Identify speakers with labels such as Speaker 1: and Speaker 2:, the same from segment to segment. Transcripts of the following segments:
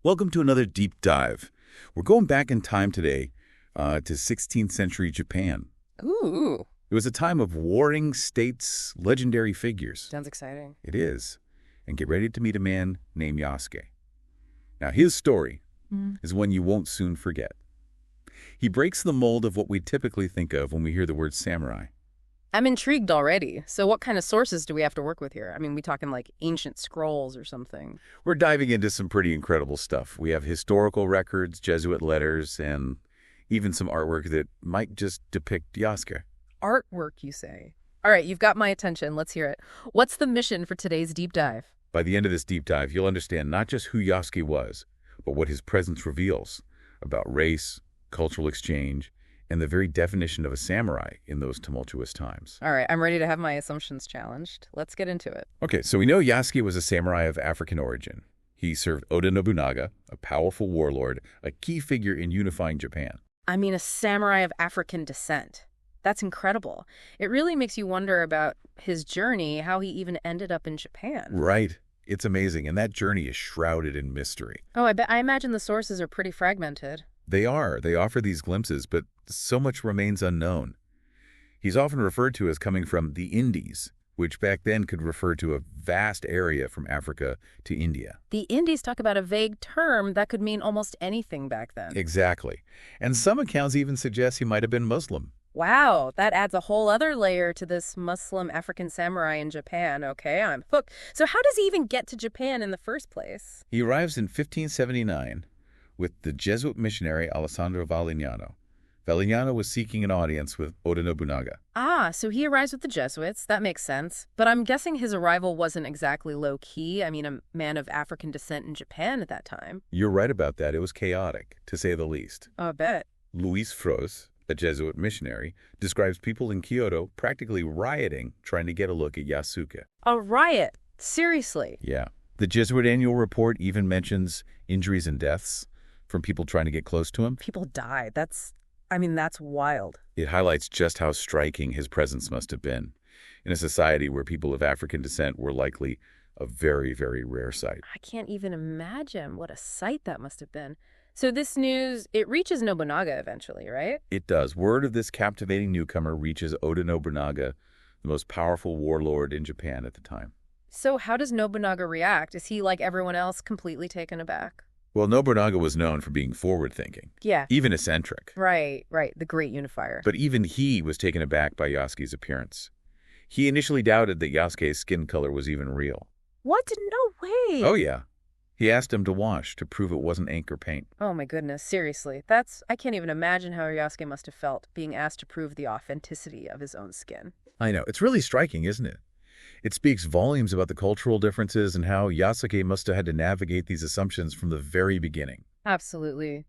Speaker 1: Welcome to another deep dive. We're going back in time today to 16th century Japan.
Speaker 2: Ooh,
Speaker 1: It was a time of warring states, legendary figures.
Speaker 2: sounds exciting.
Speaker 1: It is. And get ready to meet a man named Yasuke. Now, his story is one you won't soon forget. He breaks the mold of what we typically think of when we hear the word samurai.
Speaker 2: I'm intrigued already. So what kind of sources do we have to work with here? I mean, we talking like ancient scrolls or something?
Speaker 1: We're diving into some pretty incredible stuff. We have historical records, Jesuit letters, and even some artwork that might just depict Yasuke.
Speaker 2: Artwork, you say? All right, you've got my attention. Let's hear it. What's the mission for today's deep dive?
Speaker 1: By the end of this deep dive, you'll understand not just who Yasuke was, but what his presence reveals about race, cultural exchange, and the very definition of a samurai in those tumultuous times.
Speaker 2: All right, I'm ready to have my assumptions challenged. Let's get into it.
Speaker 1: Okay, so we know Yasuke was a samurai of African origin. He served Oda Nobunaga, a powerful warlord, a key figure in unifying Japan.
Speaker 2: I mean, a samurai of African descent. That's incredible. It really makes you wonder about his journey, how he even ended up in Japan.
Speaker 1: Right. It's amazing, and that journey is shrouded in mystery.
Speaker 2: Oh, I imagine the sources are pretty fragmented.
Speaker 1: They are. They offer these glimpses, but so much remains unknown. He's often referred to as coming from the Indies, which back then could refer to a vast area from Africa to India.
Speaker 2: The Indies talk about a vague term that could mean almost anything back then.
Speaker 1: Exactly. And some accounts even suggest he might have been Muslim.
Speaker 2: Wow, that adds a whole other layer to this Muslim African samurai in Japan. Okay, I'm hooked. So how does he even get to Japan in the first place?
Speaker 1: He arrives in 1579 with the Jesuit missionary Alessandro Valignano. Valignano was seeking an audience with Oda Nobunaga.
Speaker 2: Ah, so he arrives with the Jesuits. That makes sense. But I'm guessing his arrival wasn't exactly low-key. I mean, a man of African descent in Japan at that time.
Speaker 1: You're right about that. It was chaotic, to say the least.
Speaker 2: I bet.
Speaker 1: Luis Fros, a Jesuit missionary, describes people in Kyoto practically rioting trying to get a look at Yasuke.
Speaker 2: A riot? Seriously?
Speaker 1: Yeah. The Jesuit annual report even mentions injuries and deaths from people trying to get close to him.
Speaker 2: People died. That's wild.
Speaker 1: It highlights just how striking his presence must have been in a society where people of African descent were likely a very, very rare sight.
Speaker 2: I can't even imagine what a sight that must have been. So this news, it reaches Nobunaga eventually, right?
Speaker 1: It does. Word of this captivating newcomer reaches Oda Nobunaga, the most powerful warlord in Japan at the time.
Speaker 2: So how does Nobunaga react? Is he, like everyone else, completely taken aback?
Speaker 1: Well, Nobunaga was known for being forward-thinking,
Speaker 2: Yeah.
Speaker 1: even eccentric.
Speaker 2: Right. The great unifier.
Speaker 1: But even he was taken aback by Yasuke's appearance. He initially doubted that Yasuke's skin color was even real.
Speaker 2: What? No way.
Speaker 1: Oh, yeah. He asked him to wash to prove it wasn't ink or paint.
Speaker 2: Oh my goodness, seriously. I can't even imagine how Yasuke must have felt being asked to prove the authenticity of his own skin.
Speaker 1: I know. It's really striking, isn't it? It speaks volumes about the cultural differences and how Yasuke must have had to navigate these assumptions from the very beginning.
Speaker 2: Absolutely.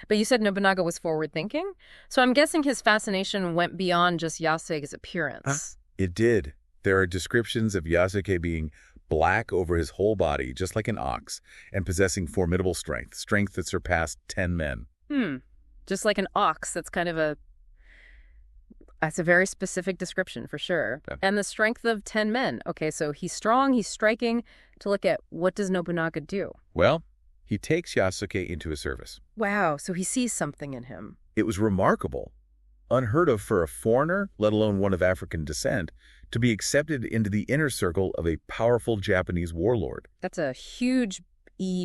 Speaker 2: But you said Nobunaga was forward-thinking? So I'm guessing his fascination went beyond just Yasuke's appearance.
Speaker 1: It did. There are descriptions of Yasuke being black over his whole body, just like an ox, and possessing formidable strength that surpassed 10 men.
Speaker 2: Just like an ox, that's a very specific description for sure.
Speaker 1: Yeah.
Speaker 2: And the strength of 10 men. Okay, so he's strong, he's striking. To look at, what does Nobunaga do?
Speaker 1: Well, he takes Yasuke into his service.
Speaker 2: Wow, so he sees something in him.
Speaker 1: It was remarkable, unheard of for a foreigner, let alone one of African descent, to be accepted into the inner circle of a powerful Japanese warlord.
Speaker 2: That's a huge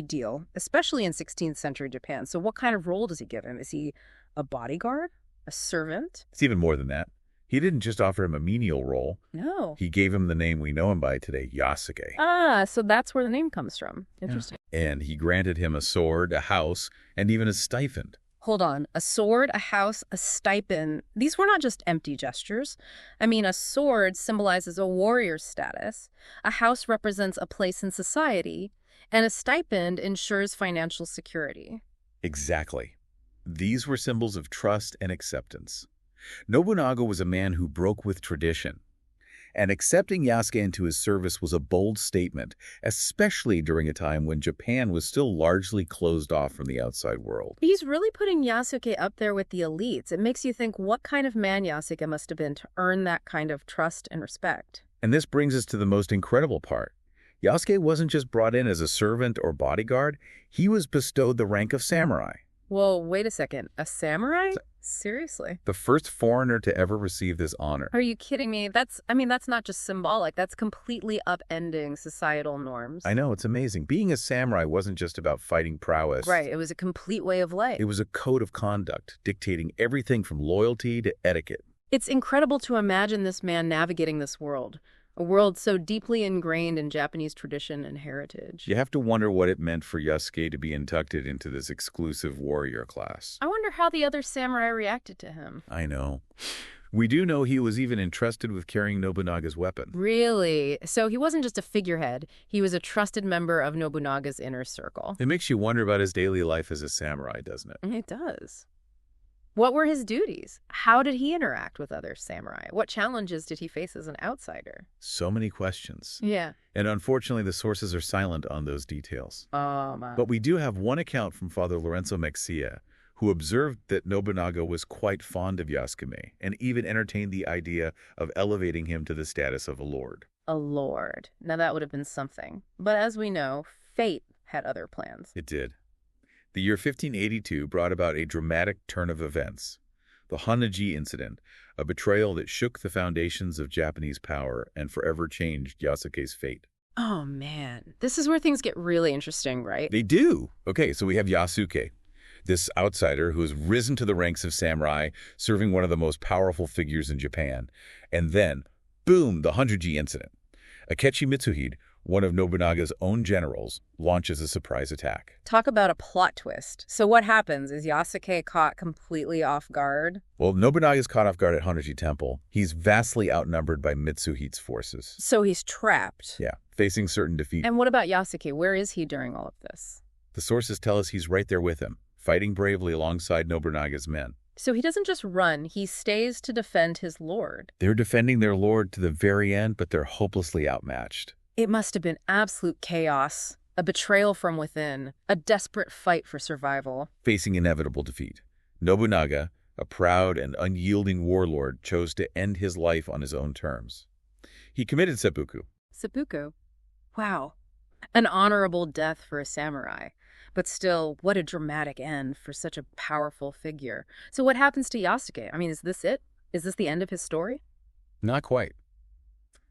Speaker 2: deal, especially in 16th century Japan. So what kind of role does he give him? Is he a bodyguard? A servant?
Speaker 1: It's even more than that. He didn't just offer him a menial role.
Speaker 2: No.
Speaker 1: He gave him the name we know him by today, Yasuke.
Speaker 2: Ah, so that's where the name comes from. Interesting.
Speaker 1: And he granted him a sword, a house, and even a stipend.
Speaker 2: Hold on. A sword, a house, a stipend. These were not just empty gestures. I mean, a sword symbolizes a warrior's status. A house represents a place in society. And a stipend ensures financial security.
Speaker 1: Exactly. These were symbols of trust and acceptance. Nobunaga was a man who broke with tradition. And accepting Yasuke into his service was a bold statement, especially during a time when Japan was still largely closed off from the outside world.
Speaker 2: He's really putting Yasuke up there with the elites. It makes you think what kind of man Yasuke must have been to earn that kind of trust and respect.
Speaker 1: And this brings us to the most incredible part. Yasuke wasn't just brought in as a servant or bodyguard, he was bestowed the rank of samurai.
Speaker 2: Whoa, wait a second. A samurai? Seriously?
Speaker 1: The first foreigner to ever receive this honor.
Speaker 2: Are you kidding me? That's not just symbolic. That's completely upending societal norms.
Speaker 1: I know, it's amazing. Being a samurai wasn't just about fighting prowess.
Speaker 2: Right, it was a complete way of life.
Speaker 1: It was a code of conduct, dictating everything from loyalty to etiquette.
Speaker 2: It's incredible to imagine this man navigating this world, a world so deeply ingrained in Japanese tradition and heritage.
Speaker 1: You have to wonder what it meant for Yasuke to be inducted into this exclusive warrior class.
Speaker 2: I wonder how the other samurai reacted to him.
Speaker 1: I know. We do know he was even entrusted with carrying Nobunaga's weapon.
Speaker 2: Really? So he wasn't just a figurehead. He was a trusted member of Nobunaga's inner circle.
Speaker 1: It makes you wonder about his daily life as a samurai, doesn't it?
Speaker 2: It does. What were his duties? How did he interact with other samurai? What challenges did he face as an outsider?
Speaker 1: So many questions.
Speaker 2: Yeah.
Speaker 1: And unfortunately, the sources are silent on those details.
Speaker 2: Oh, my.
Speaker 1: But we do have one account from Father Lorenzo Mexia, who observed that Nobunaga was quite fond of Yasuke and even entertained the idea of elevating him to the status of a lord.
Speaker 2: A lord. Now that would have been something. But as we know, fate had other plans.
Speaker 1: It did. The year 1582 brought about a dramatic turn of events. The Hanaji incident, a betrayal that shook the foundations of Japanese power and forever changed Yasuke's fate.
Speaker 2: Oh, man. This is where things get really interesting, right?
Speaker 1: They do. Okay, so we have Yasuke, this outsider who has risen to the ranks of samurai, serving one of the most powerful figures in Japan. And then, boom, the Hanaji incident. Akechi Mitsuhide, one of Nobunaga's own generals, launches a surprise attack.
Speaker 2: Talk about a plot twist. So what happens? Is Yasuke caught completely off guard?
Speaker 1: Well, Nobunaga is caught off guard at Hanaji Temple. He's vastly outnumbered by Mitsuhide's forces.
Speaker 2: So he's trapped.
Speaker 1: Yeah, facing certain defeat.
Speaker 2: And what about Yasuke? Where is he during all of this?
Speaker 1: The sources tell us he's right there with him, fighting bravely alongside Nobunaga's men.
Speaker 2: So he doesn't just run, he stays to defend his lord.
Speaker 1: They're defending their lord to the very end, but they're hopelessly outmatched.
Speaker 2: It must have been absolute chaos, a betrayal from within, a desperate fight for survival.
Speaker 1: Facing inevitable defeat, Nobunaga, a proud and unyielding warlord, chose to end his life on his own terms. He committed seppuku.
Speaker 2: Seppuku? Wow. An honorable death for a samurai. But still, what a dramatic end for such a powerful figure. So what happens to Yasuke? I mean, is this it? Is this the end of his story?
Speaker 1: Not quite.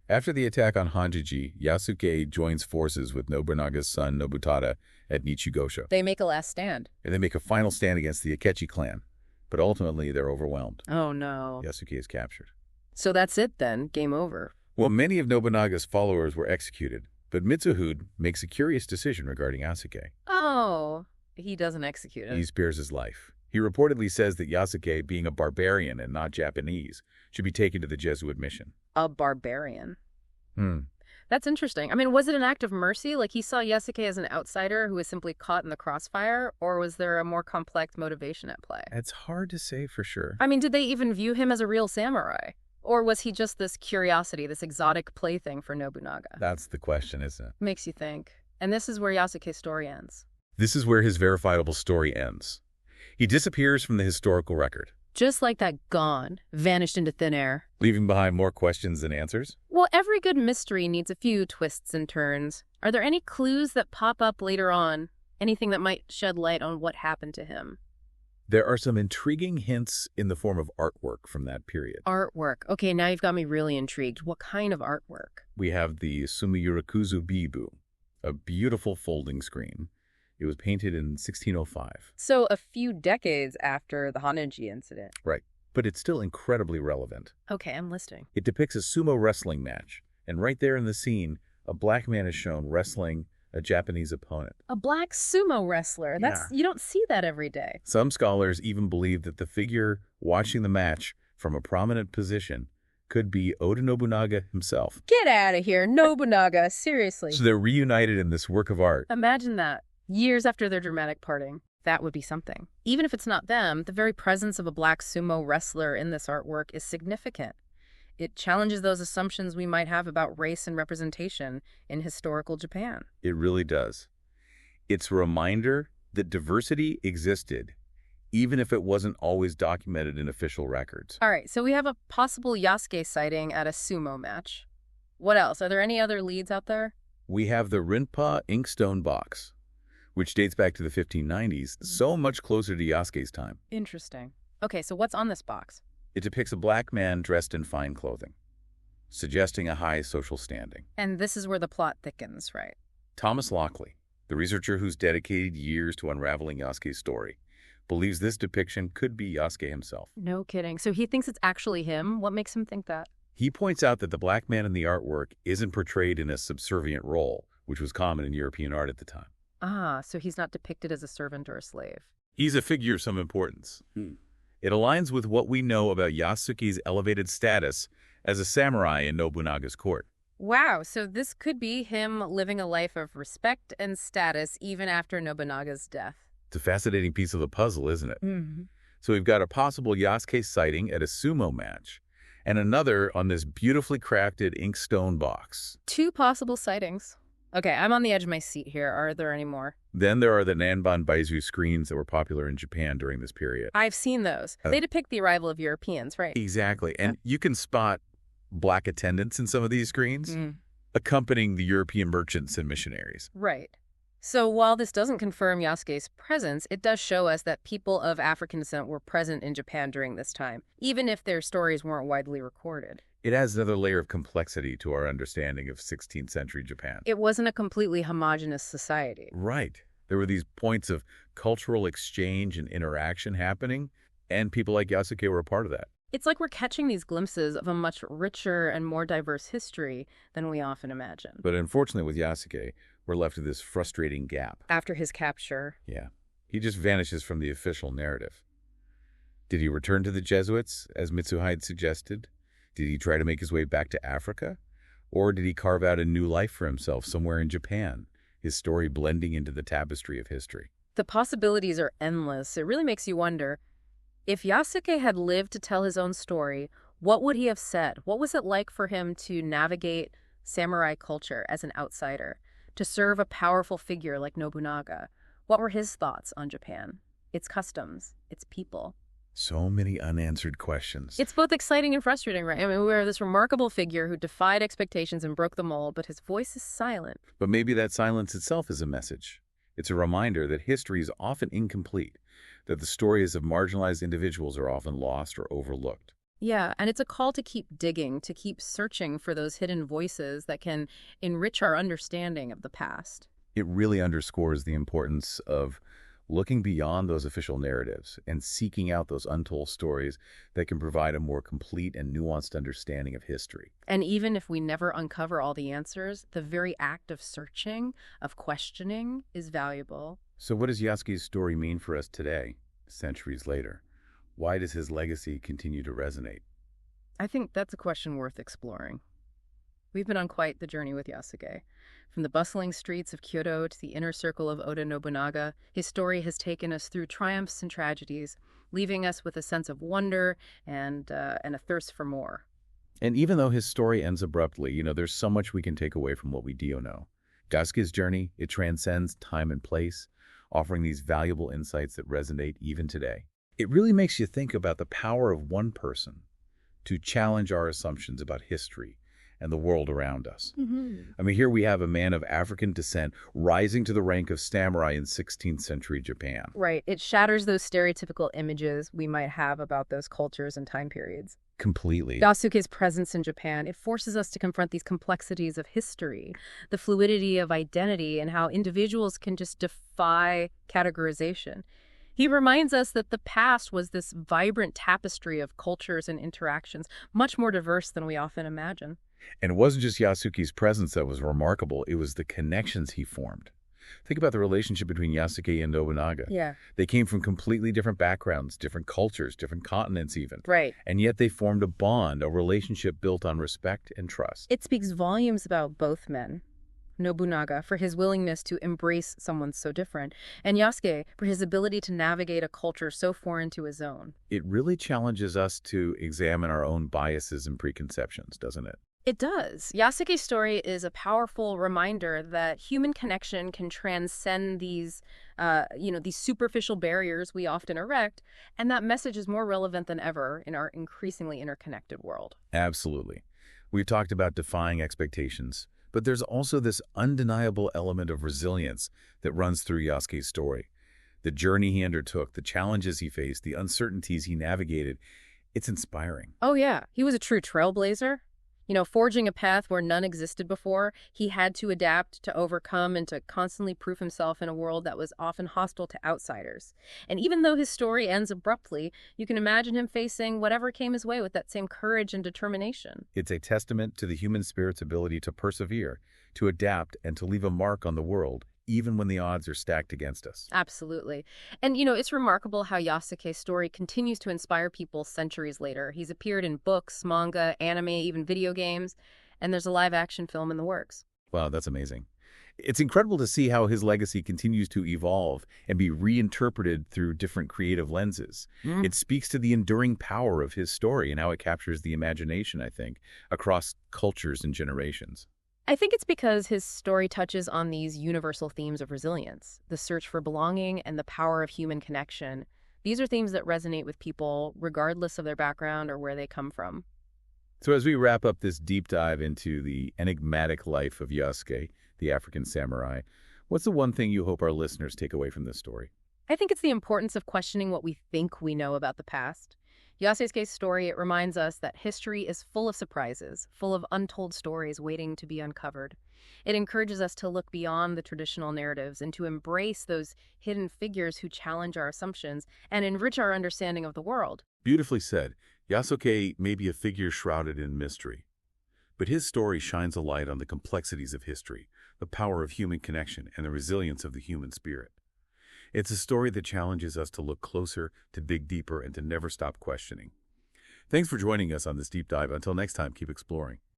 Speaker 1: After the attack on Hanaji, Yasuke joins forces with Nobunaga's son Nobutada at Nichigosha.
Speaker 2: They make a last stand.
Speaker 1: And they make a final stand against the Akechi clan. But ultimately, they're overwhelmed.
Speaker 2: Oh, no.
Speaker 1: Yasuke is captured.
Speaker 2: So that's it then. Game over.
Speaker 1: Well, many of Nobunaga's followers were executed, but Mitsuhide makes a curious decision regarding Yasuke.
Speaker 2: Oh, he doesn't execute him.
Speaker 1: He spares his life. He reportedly says that Yasuke, being a barbarian and not Japanese, should be taken to the Jesuit mission.
Speaker 2: A barbarian.
Speaker 1: Hmm.
Speaker 2: That's interesting. I mean, was it an act of mercy? Like he saw Yasuke as an outsider who was simply caught in the crossfire? Or was there a more complex motivation at play?
Speaker 1: It's hard to say for sure.
Speaker 2: I mean, did they even view him as a real samurai? Or was he just this curiosity, this exotic plaything for Nobunaga?
Speaker 1: That's the question, isn't it?
Speaker 2: Makes you think. And this is where Yasuke's story ends.
Speaker 1: This is where his verifiable story ends. He disappears from the historical record,
Speaker 2: Just like that, gone, vanished into thin air.
Speaker 1: leaving behind more questions than answers.
Speaker 2: Well, every good mystery needs a few twists and turns. Are there any clues that pop up later on? Anything that might shed light on what happened to him?
Speaker 1: There are some intriguing hints in the form of artwork from that period.
Speaker 2: Artwork. Okay, now you've got me really intrigued. What kind of artwork?
Speaker 1: We have the Sumiyurikuzu Bibu, a beautiful folding screen. It was painted in 1605.
Speaker 2: So a few decades after the Hanaji incident.
Speaker 1: Right, but it's still incredibly relevant.
Speaker 2: Okay, I'm listening.
Speaker 1: It depicts a sumo wrestling match, and right there in the scene, a black man is shown wrestling a Japanese opponent.
Speaker 2: A black sumo wrestler. You don't see that every day.
Speaker 1: Some scholars even believe that the figure watching the match from a prominent position could be Oda Nobunaga himself.
Speaker 2: Get out of here, Nobunaga, seriously.
Speaker 1: So they're reunited in this work of art.
Speaker 2: Imagine that. Years after their dramatic parting. That would be something. Even if it's not them, the very presence of a black sumo wrestler in this artwork is significant. It challenges those assumptions we might have about race and representation in historical Japan.
Speaker 1: It really does. It's a reminder that diversity existed, even if it wasn't always documented in official records.
Speaker 2: All right, so we have a possible Yasuke sighting at a sumo match. What else? Are there any other leads out there?
Speaker 1: We have the Rinpa inkstone box, which dates back to the 1590s, so much closer to Yasuke's time.
Speaker 2: Interesting. Okay, so what's on this box?
Speaker 1: It depicts a black man dressed in fine clothing, suggesting a high social standing.
Speaker 2: And this is where the plot thickens, right?
Speaker 1: Thomas Lockley, the researcher who's dedicated years to unraveling Yasuke's story, believes this depiction could be Yasuke himself.
Speaker 2: No kidding. So he thinks it's actually him? What makes him think that?
Speaker 1: He points out that the black man in the artwork isn't portrayed in a subservient role, which was common in European art at the time.
Speaker 2: Ah, so he's not depicted as a servant or a slave.
Speaker 1: He's a figure of some importance. It aligns with what we know about Yasuke's elevated status as a samurai in Nobunaga's court.
Speaker 2: Wow, so this could be him living a life of respect and status even after Nobunaga's death.
Speaker 1: It's a fascinating piece of the puzzle, isn't it?
Speaker 2: Mm-hmm.
Speaker 1: So we've got a possible Yasuke sighting at a sumo match, and another on this beautifully crafted inkstone box.
Speaker 2: 2 possible sightings. Okay, I'm on the edge of my seat here. Are there any more?
Speaker 1: Then there are the Nanban Baizu screens that were popular in Japan during this period.
Speaker 2: I've seen those. They depict the arrival of Europeans, right?
Speaker 1: Exactly. And you can spot black attendants in some of these screens, accompanying the European merchants and missionaries.
Speaker 2: Right. So while this doesn't confirm Yasuke's presence, it does show us that people of African descent were present in Japan during this time, even if their stories weren't widely recorded.
Speaker 1: It adds another layer of complexity to our understanding of 16th century Japan.
Speaker 2: It wasn't a completely homogenous society.
Speaker 1: Right. There were these points of cultural exchange and interaction happening, and people like Yasuke were a part of that.
Speaker 2: It's like we're catching these glimpses of a much richer and more diverse history than we often imagine.
Speaker 1: But unfortunately with Yasuke, we're left with this frustrating gap.
Speaker 2: After his capture.
Speaker 1: Yeah. He just vanishes from the official narrative. Did he return to the Jesuits, as Mitsuhide suggested? Did he try to make his way back to Africa? Or did he carve out a new life for himself somewhere in Japan, his story blending into the tapestry of history?
Speaker 2: The possibilities are endless. It really makes you wonder, if Yasuke had lived to tell his own story, what would he have said? What was it like for him to navigate samurai culture as an outsider, to serve a powerful figure like Nobunaga? What were his thoughts on Japan, its customs, its people?
Speaker 1: So many unanswered questions.
Speaker 2: It's both exciting and frustrating, right? I mean, we're this remarkable figure who defied expectations and broke the mold, but his voice is silent.
Speaker 1: But maybe that silence itself is a message. It's a reminder that history is often incomplete, that the stories of marginalized individuals are often lost or overlooked.
Speaker 2: Yeah, and it's a call to keep digging, to keep searching for those hidden voices that can enrich our understanding of the past.
Speaker 1: It really underscores the importance of looking beyond those official narratives and seeking out those untold stories that can provide a more complete and nuanced understanding of history.
Speaker 2: And even if we never uncover all the answers, the very act of searching, of questioning, is valuable.
Speaker 1: So what does Yasuke's story mean for us today, centuries later? Why does his legacy continue to resonate?
Speaker 2: I think that's a question worth exploring. We've been on quite the journey with Yasuke. From the bustling streets of Kyoto to the inner circle of Oda Nobunaga, his story has taken us through triumphs and tragedies, leaving us with a sense of wonder and a thirst for more.
Speaker 1: And even though his story ends abruptly, there's so much we can take away from what we do know. Yasuke's journey, it transcends time and place, offering these valuable insights that resonate even today. It really makes you think about the power of one person to challenge our assumptions about history and the world around us. I mean, here we have a man of African descent rising to the rank of samurai in 16th century Japan.
Speaker 2: Right. It shatters those stereotypical images we might have about those cultures and time periods.
Speaker 1: Completely.
Speaker 2: Yasuke's presence in Japan, it forces us to confront these complexities of history, the fluidity of identity, and how individuals can just defy categorization. He reminds us that the past was this vibrant tapestry of cultures and interactions, much more diverse than we often imagine.
Speaker 1: And it wasn't just Yasuke's presence that was remarkable, it was the connections he formed. Think about the relationship between Yasuke and Nobunaga.
Speaker 2: Yeah.
Speaker 1: They came from completely different backgrounds, different cultures, different continents even.
Speaker 2: Right.
Speaker 1: And yet they formed a bond, a relationship built on respect and trust.
Speaker 2: It speaks volumes about both men. Nobunaga for his willingness to embrace someone so different, and Yasuke for his ability to navigate a culture so foreign to his own.
Speaker 1: It really challenges us to examine our own biases and preconceptions, doesn't it?
Speaker 2: It does. Yasuke's story is a powerful reminder that human connection can transcend these superficial barriers we often erect, and that message is more relevant than ever in our increasingly interconnected world.
Speaker 1: Absolutely. We've talked about defying expectations, But there's also this undeniable element of resilience that runs through Yasuke's story. The journey he undertook, the challenges he faced, the uncertainties he navigated, it's inspiring.
Speaker 2: Oh, yeah. He was a true trailblazer. Forging a path where none existed before, he had to adapt, to overcome, and to constantly prove himself in a world that was often hostile to outsiders. And even though his story ends abruptly, you can imagine him facing whatever came his way with that same courage and determination.
Speaker 1: It's a testament to the human spirit's ability to persevere, to adapt, and to leave a mark on the world, even when the odds are stacked against us.
Speaker 2: Absolutely. And, it's remarkable how Yasuke's story continues to inspire people centuries later. He's appeared in books, manga, anime, even video games, and there's a live-action film in the works.
Speaker 1: Wow, that's amazing. It's incredible to see how his legacy continues to evolve and be reinterpreted through different creative lenses. It speaks to the enduring power of his story and how it captures the imagination, I think, across cultures and generations.
Speaker 2: I think it's because his story touches on these universal themes of resilience, the search for belonging and the power of human connection. These are themes that resonate with people regardless of their background or where they come from.
Speaker 1: So as we wrap up this deep dive into the enigmatic life of Yasuke, the African samurai, what's the one thing you hope our listeners take away from this story?
Speaker 2: I think it's the importance of questioning what we think we know about the past. Yasuke's story, it reminds us that history is full of surprises, full of untold stories waiting to be uncovered. It encourages us to look beyond the traditional narratives and to embrace those hidden figures who challenge our assumptions and enrich our understanding of the world.
Speaker 1: Beautifully said. Yasuke may be a figure shrouded in mystery, but his story shines a light on the complexities of history, the power of human connection, and the resilience of the human spirit. It's a story that challenges us to look closer, to dig deeper, and to never stop questioning. Thanks for joining us on this deep dive. Until next time, keep exploring.